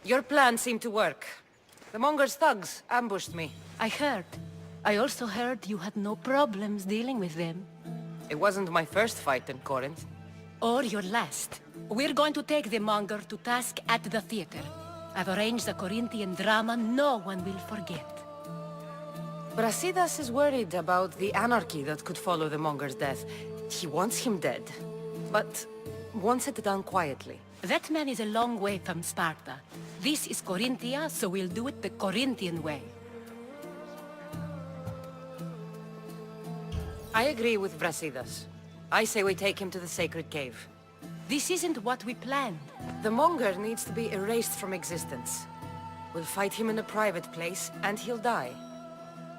Your plan seemed to work. The Monger's thugs ambushed me. I heard. I also heard you had no problems dealing with them. It wasn't my first fight in Corinth. Or your last. We're going to take the Monger to task at the theater. I've arranged a Corinthian drama no one will forget. Brasidas is worried about the anarchy that could follow the Monger's death. He wants him dead, but wants it done quietly. That man is a long way from Sparta. This is Corinthia, so we'll do it the Corinthian way. I agree with Brasidas. I say we take him to the sacred cave. This isn't what we planned. The Monger needs to be erased from existence. We'll fight him in a private place, and he'll die.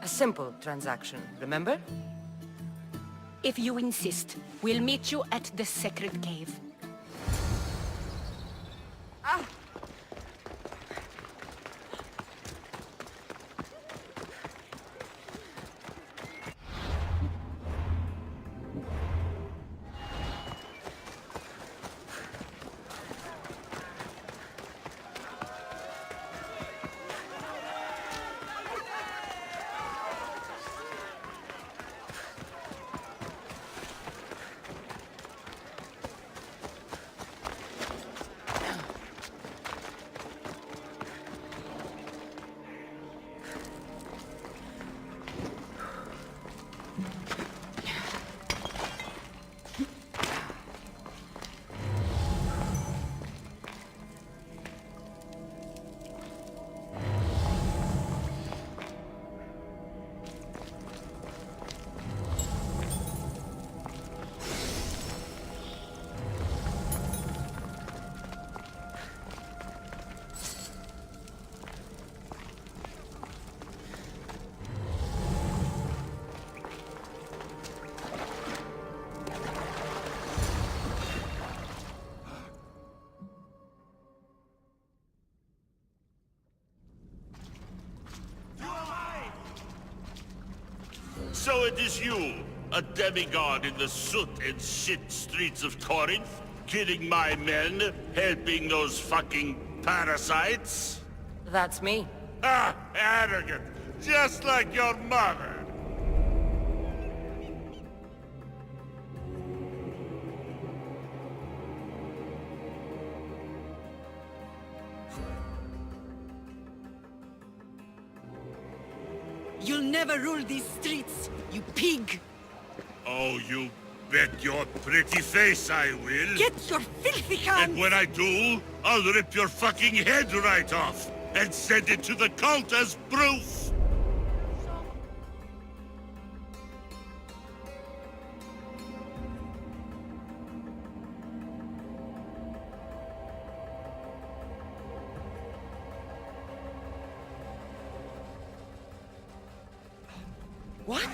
A simple transaction, remember? If you insist, we'll meet you at the sacred cave. So it is you, a demigod in the soot and shit streets of Corinth? Killing my men, helping those fucking parasites? That's me. Ah, arrogant! Just like your mother! You'll never rule these streets, you pig! Oh, you bet your pretty face I will! Get your filthy hands! And when I do, I'll rip your fucking head right off! And send it to the cult as proof! What?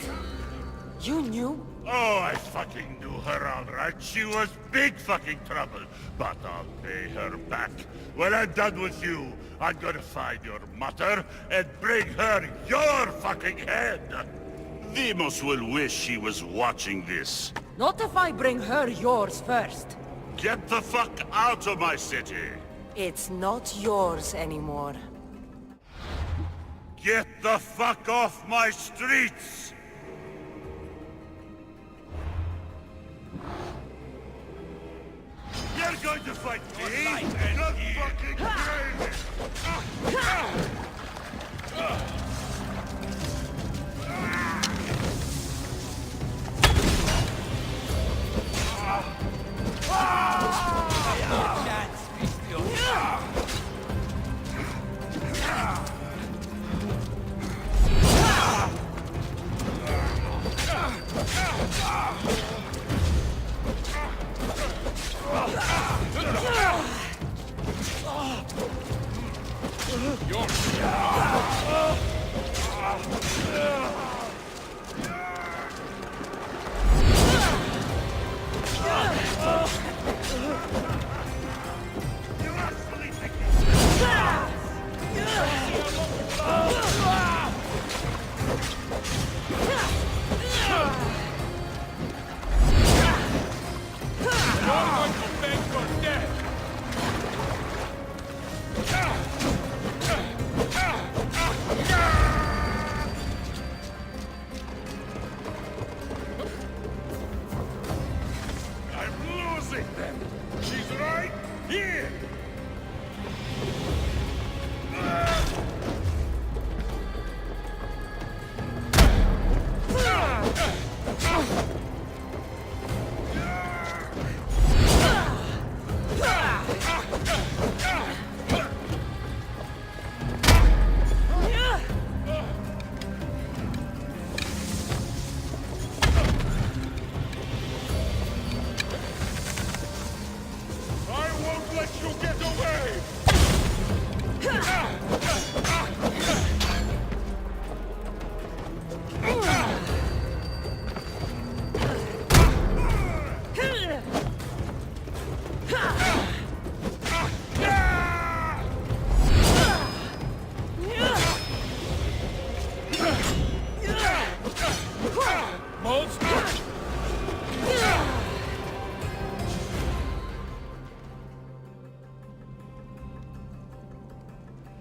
You knew? Oh, I fucking knew her all right. She was big fucking trouble. But I'll pay her back. When I'm done with you, I'm gonna find your mother and bring her your fucking head. Demos will wish she was watching this. Not if I bring her yours first. Get the fuck out of my city. It's not yours anymore. Get the fuck off my streets! You're going to fight me? You're fucking crazy!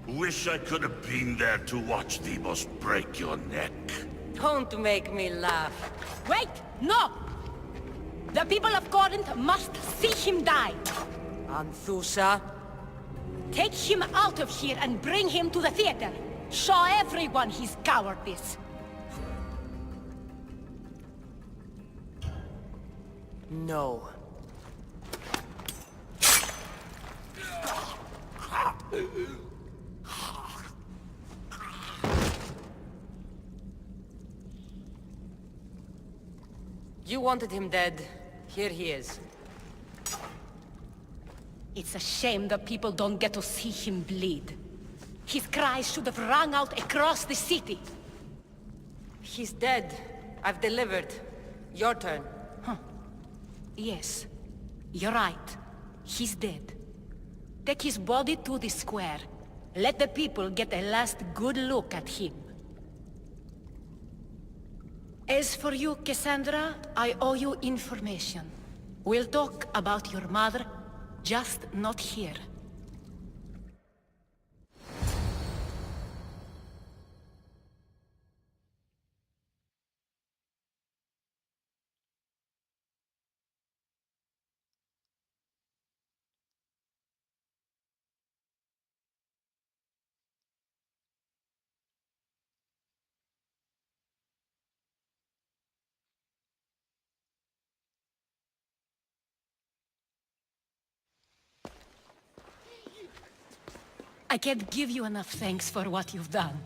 Wish I could have been there to watch Demos break your neck. Don't make me laugh. Wait! No! The people of Corinth must see him die! Anthusa? Take him out of here and bring him to the theater! Show everyone his cowardice! No. You wanted him dead. Here he is. It's a shame the people don't get to see him bleed. His cries should have rung out across the city. He's dead. I've delivered. Your turn. Yes, you're right. He's dead. Take his body to the square. Let the people get a last good look at him. As for you, Cassandra, I owe you information. We'll talk about your mother, just not here. I can't give you enough thanks for what you've done.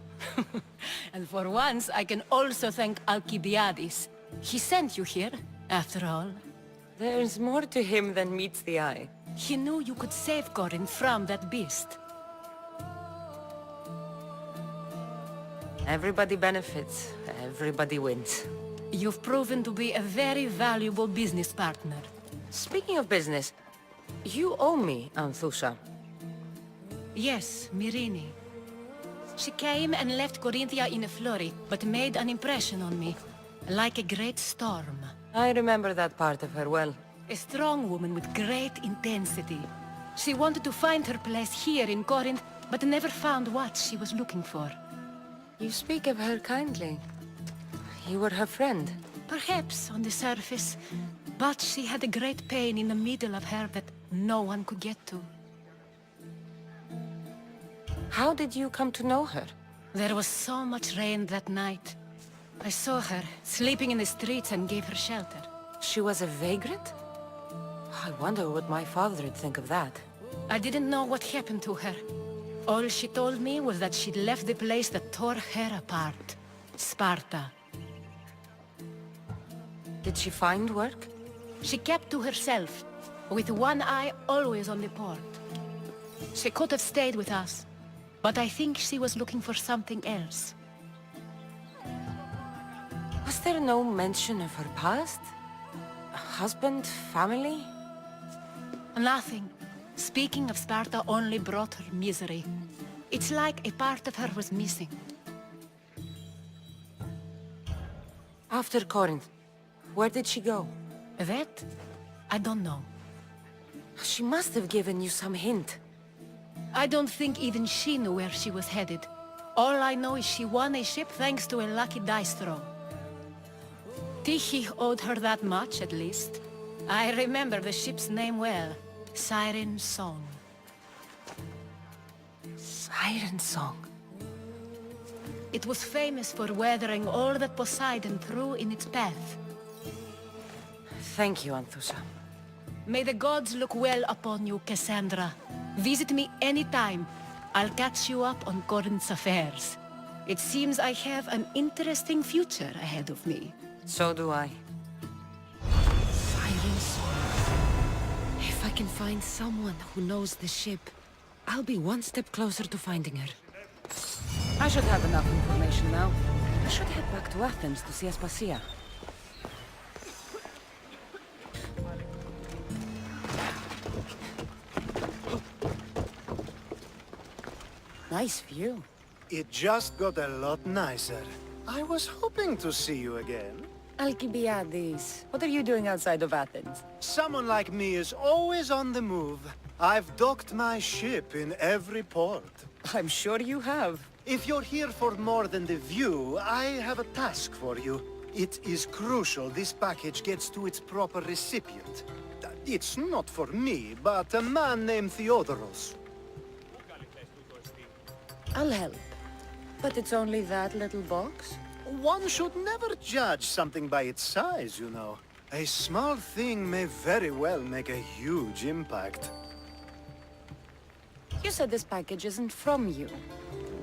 And for once, I can also thank Alcibiades. He sent you here, after all. There's more to him than meets the eye. He knew you could save Corinth from that beast. Everybody benefits. Everybody wins. You've proven to be a very valuable business partner. Speaking of business, you owe me, Anthusa. Yes, Myrine. She came and left Corinthia in a flurry, but made an impression on me. Like a great storm. I remember that part of her well. A strong woman with great intensity. She wanted to find her place here in Corinth, but never found what she was looking for. You speak of her kindly. You were her friend. Perhaps on the surface, but she had a great pain in the middle of her that no one could get to. How did you come to know her? There was so much rain that night. I saw her, sleeping in the streets, and gave her shelter. She was a vagrant? I wonder what my father would think of that. I didn't know what happened to her. All she told me was that she'd left the place that tore her apart. Sparta. Did she find work? She kept to herself, with one eye always on the port. She could have stayed with us, but I think she was looking for something else. Was there no mention of her past? A husband, family? Nothing. Speaking of Sparta only brought her misery. It's like a part of her was missing. After Corinth, where did she go? That? I don't know. She must have given you some hint. I don't think even she knew where she was headed. All I know is she won a ship thanks to a lucky dice throw. Tyche owed her that much, at least. I remember the ship's name well. Siren Song. Siren Song. It was famous for weathering all that Poseidon threw in its path. Thank you, Anthusa. May the gods look well upon you, Cassandra. Visit me anytime. I'll catch you up on Corinth's affairs. It seems I have an interesting future ahead of me. So do I. Siren Song. If I can find someone who knows the ship, I'll be one step closer to finding her. I should have enough information now. I should head back to Athens to see Aspasia. Nice view. It just got a lot nicer. I was hoping to see you again. Alcibiades, what are you doing outside of Athens? Someone like me is always on the move. I've docked my ship in every port. I'm sure you have. If you're here for more than the view, I have a task for you. It is crucial this package gets to its proper recipient. It's not for me, but a man named Theodoros. I'll help. But it's only that little box? One should never judge something by its size, you know. A small thing may very well make a huge impact. You said this package isn't from you.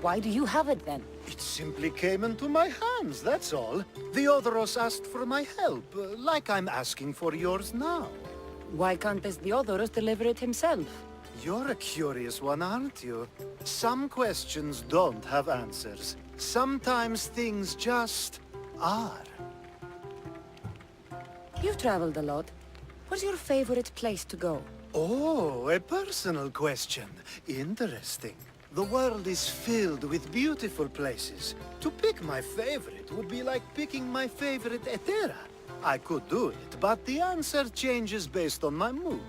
Why do you have it then? It simply came into my hands, that's all. Theodoros asked for my help, like I'm asking for yours now. Why can't this Theodoros deliver it himself? You're a curious one, aren't you? Some questions don't have answers. Sometimes things just are. You've traveled a lot. What's your favorite place to go? Oh, a personal question. Interesting. The world is filled with beautiful places. To pick my favorite would be like picking my favorite Etera. I could do it, but the answer changes based on my mood.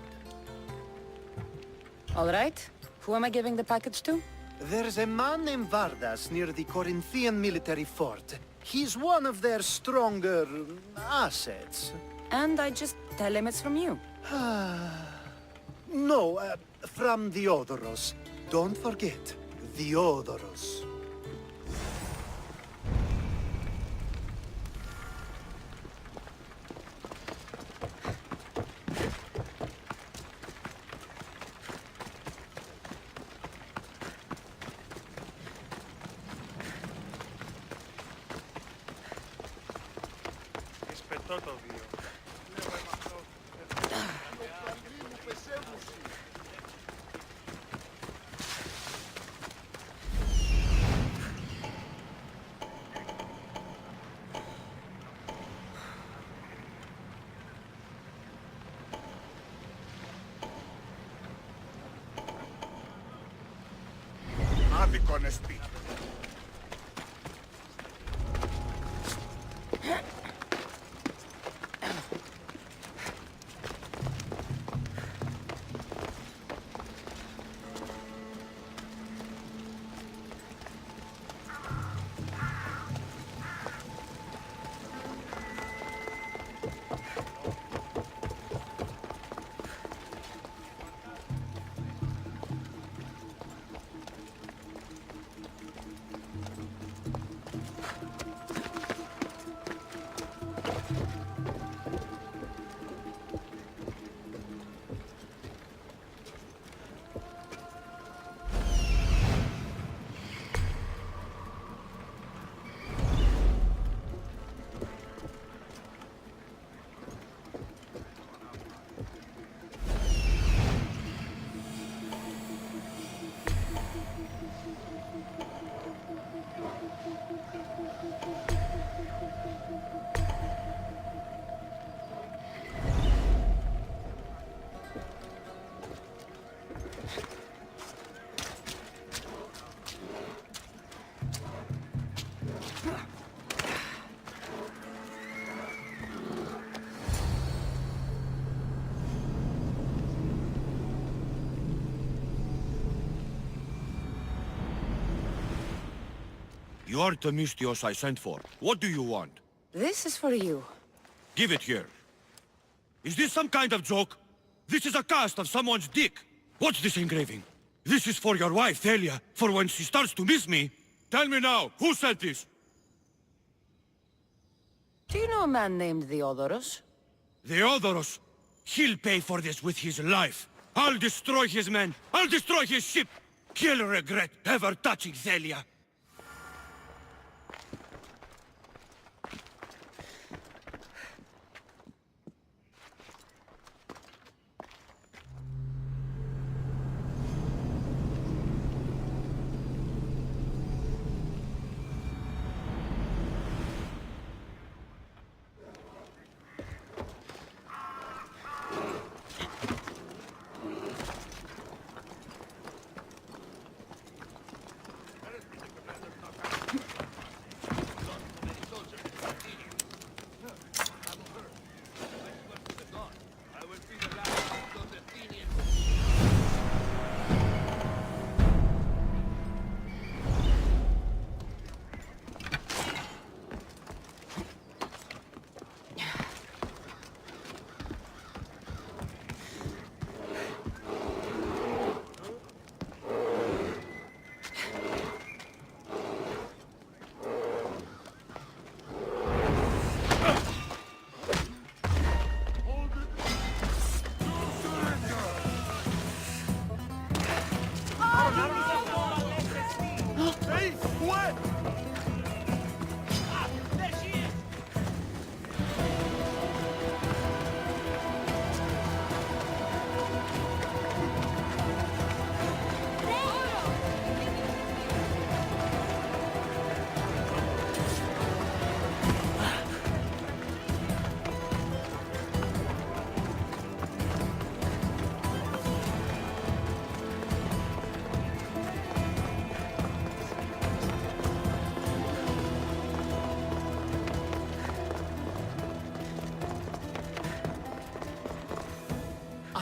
All right. Who am I giving the package to? There's a man named Vardas near the Corinthian military fort. He's one of their stronger assets. And I just tell him it's from you. No, from Theodoros. Don't forget, Theodoros. Άδικονες πει. You're Themistios I sent for. What do you want? This is for you. Give it here. Is this some kind of joke? This is a cast of someone's dick. What's this engraving? This is for your wife, Thalia, for when she starts to miss me. Tell me now, who sent this? Do you know a man named Theodoros? Theodoros. He'll pay for this with his life. I'll destroy his men. I'll destroy his ship. He'll regret ever touching Thalia.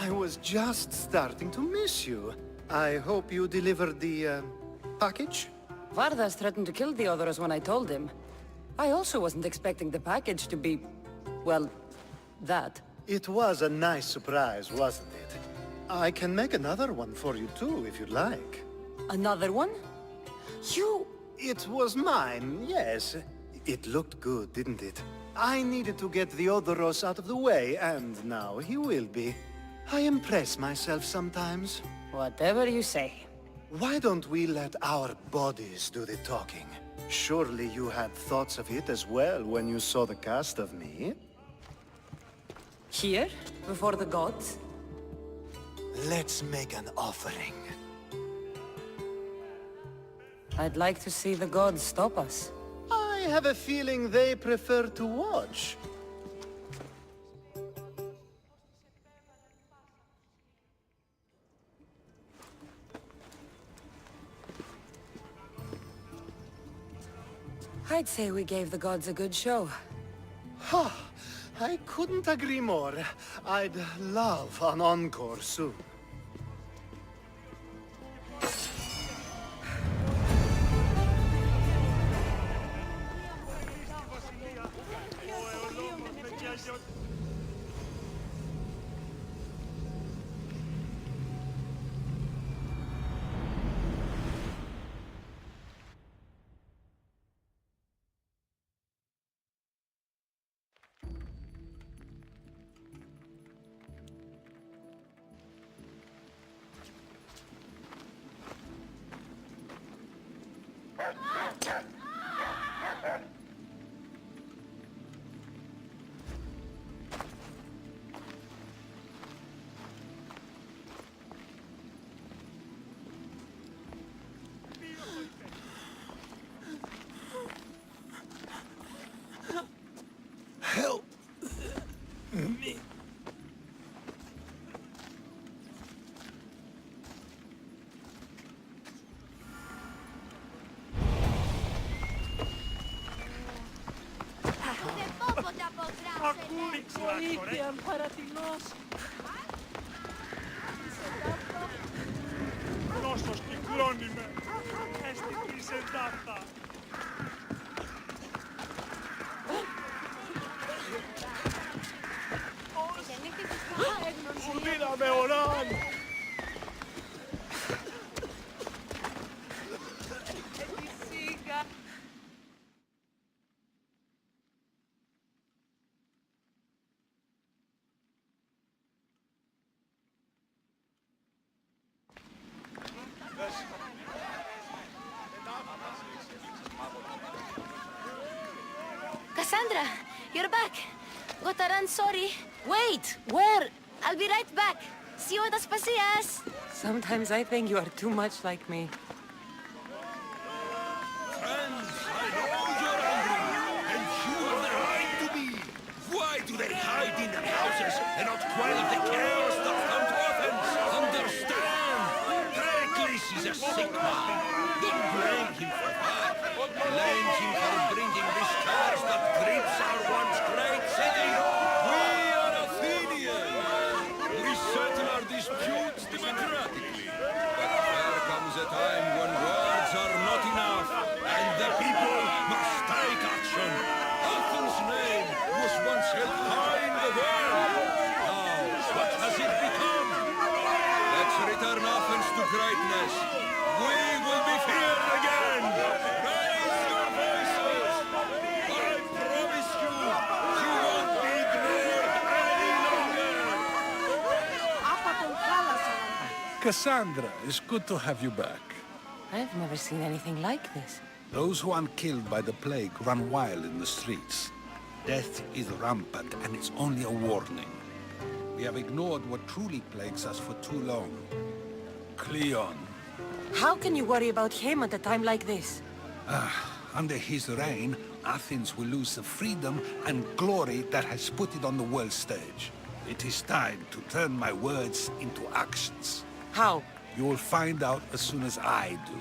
I was just starting to miss you. I hope you delivered the, package? Vardas threatened to kill the Odoros when I told him. I also wasn't expecting the package to be... well, that. It was a nice surprise, wasn't it? I can make another one for you too, if you'd like. Another one? You... It was mine, yes. It looked good, didn't it? I needed to get the Odoros out of the way, and now he will be. I impress myself sometimes. Whatever you say. Why don't we let our bodies do the talking? Surely you had thoughts of it as well when you saw the cast of me? Here? Before the gods? Let's make an offering. I'd like to see the gods stop us. I have a feeling they prefer to watch. I'd say we gave the gods a good show. Ha! I couldn't agree more. I'd love an encore soon. Help me. Νόσος κυκλώνει με. Έστει εντάφτα. Κουρδίνα με οράν. Cassandra, you're back. Gotaran, sorry. Wait! Where? I'll be right back. See you at Aspasias. Sometimes I think you are too much like me. Friends, I know you're angry, and you have the right to be. Why do they hide in their houses and not quell the chaos that come to offense? Understand! Pericles is a sick man. Don't blame him for that. Blame him for bringing this curse that grips our once great city. We are Athenians. We settle our disputes democratically. But there comes a time when words are not enough, and the people must take action. Athens' name was once held high in the world. Now, what has it become? Let's return Athens to greatness. We will be feared again. Raise your voices. I promise you, you won't be ignored any longer. Cassandra, it's good to have you back. I've never seen anything like this. Those who aren't killed by the plague run wild in the streets. Death is rampant, and it's only a warning. We have ignored what truly plagues us for too long. Cleon. How can you worry about him at a time like this? Under his reign, Athens will lose the freedom and glory that has put it on the world stage. It is time to turn my words into actions. How? You will find out as soon as I do.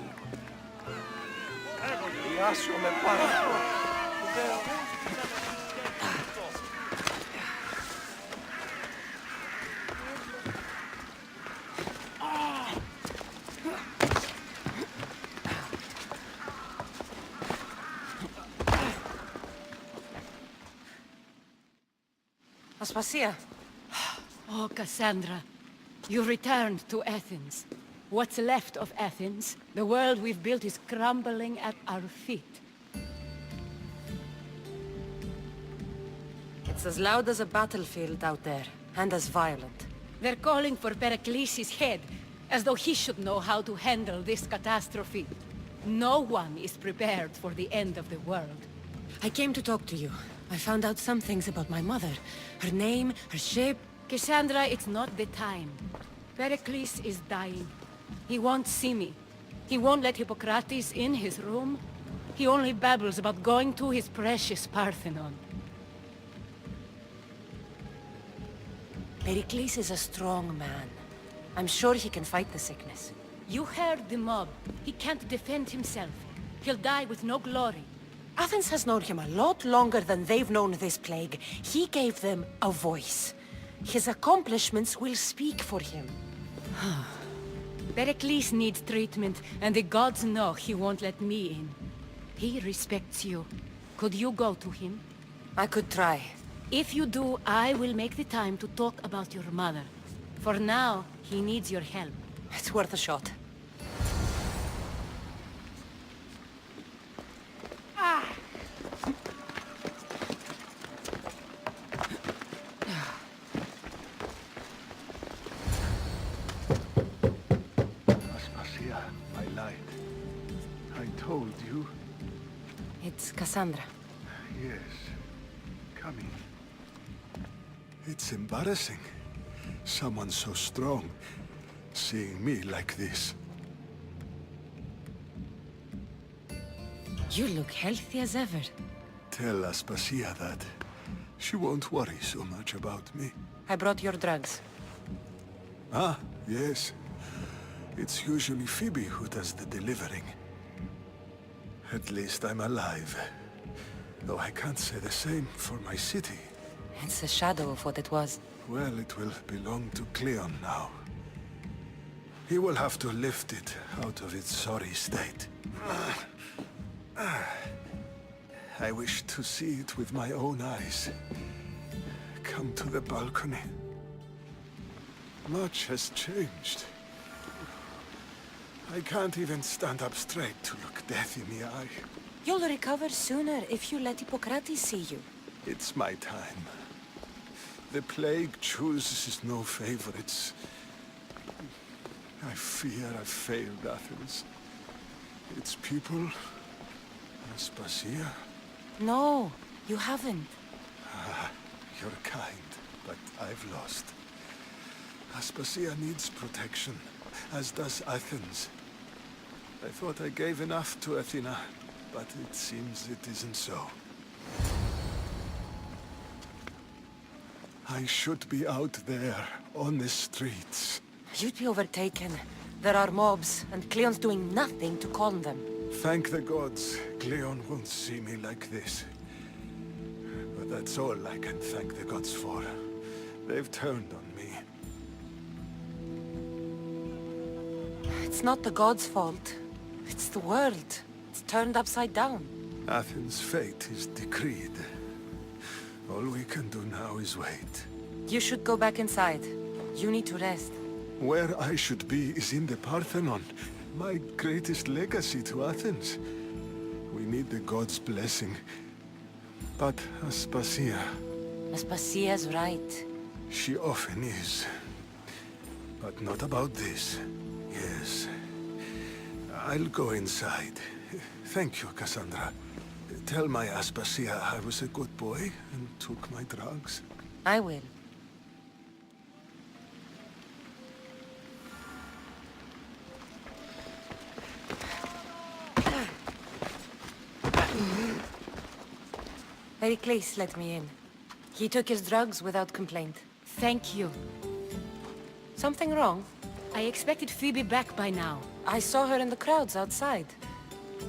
Aspasia, Oh, Cassandra. You returned to Athens. What's left of Athens? The world we've built is crumbling at our feet. it's as loud as a battlefield out there, and as violent. They're calling for Pericles' head, as though he should know how to handle this catastrophe. No one is prepared for the end of the world. I came to talk to you. I found out some things about my mother. Her name, her ship. Cassandra, it's not the time. Pericles is dying. He won't see me. He won't let Hippocrates in his room. He only babbles about going to his precious Parthenon. Pericles is a strong man. I'm sure he can fight the sickness. You heard the mob. He can't defend himself. He'll die with no glory. Athens has known him a lot longer than they've known this plague. He gave them a voice. His accomplishments will speak for him. Pericles needs treatment, and the gods know he won't let me in. He respects you. Could you go to him? I could try. If you do, I will make the time to talk about your mother. For now, he needs your help. It's worth a shot. Aspasia, I lied. I told you. It's Cassandra. Yes. Come in. It's embarrassing. Someone so strong, seeing me like this. You look healthy as ever. Tell Aspasia that. She won't worry so much about me. I brought your drugs. Ah, yes. It's usually Phoebe who does the delivering. At least I'm alive. Though I can't say the same for my city. It's a shadow of what it was. Well, it will belong to Cleon now. He will have to lift it out of its sorry state. I wish to see it with my own eyes. Come to the balcony. Much has changed. I can't even stand up straight to look death in the eye. You'll recover sooner if you let Hippocrates see you. It's my time. The plague chooses no favorites. I fear I've failed Athens. Its people, Aspasia. No, you haven't. You're kind, but I've lost. Aspasia needs protection, as does Athens. I thought I gave enough to Athena, but it seems it isn't so. I should be out there, on the streets. You'd be overtaken. There are mobs, and Cleon's doing nothing to calm them. Thank the gods, Cleon won't see me like this. But that's all I can thank the gods for. They've turned on me. It's not the gods' fault. It's the world. It's turned upside down. Athens' fate is decreed. All we can do now is wait. You should go back inside. You need to rest. Where I should be is in the Parthenon, my greatest legacy to Athens. We need the gods' blessing. But Aspasia, Aspasia's right. she often is. But not about this. Yes. I'll go inside. Thank you, Cassandra. Tell my Aspasia I was a good boy and took my drugs. I will. Pericles let me in. He took his drugs without complaint. Thank you. Something wrong? I expected Phoebe back by now. I saw her in the crowds outside.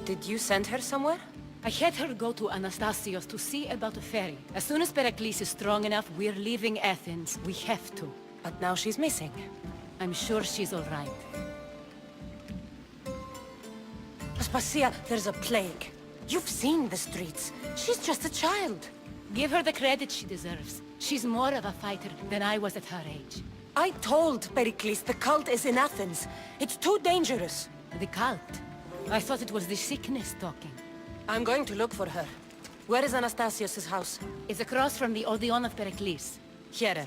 Did you send her somewhere? I had her go to Anastasios to see about a ferry. As soon as Pericles is strong enough, we're leaving Athens. We have to. But now she's missing. I'm sure she's all right. Aspasia, there's a plague. You've seen the streets. She's just a child. Give her the credit she deserves. She's more of a fighter than I was at her age. I told Pericles the cult is in Athens. It's too dangerous. The cult? I thought it was the sickness talking. I'm going to look for her. Where is Anastasios' house? It's across from the Odeon of Pericles. Here.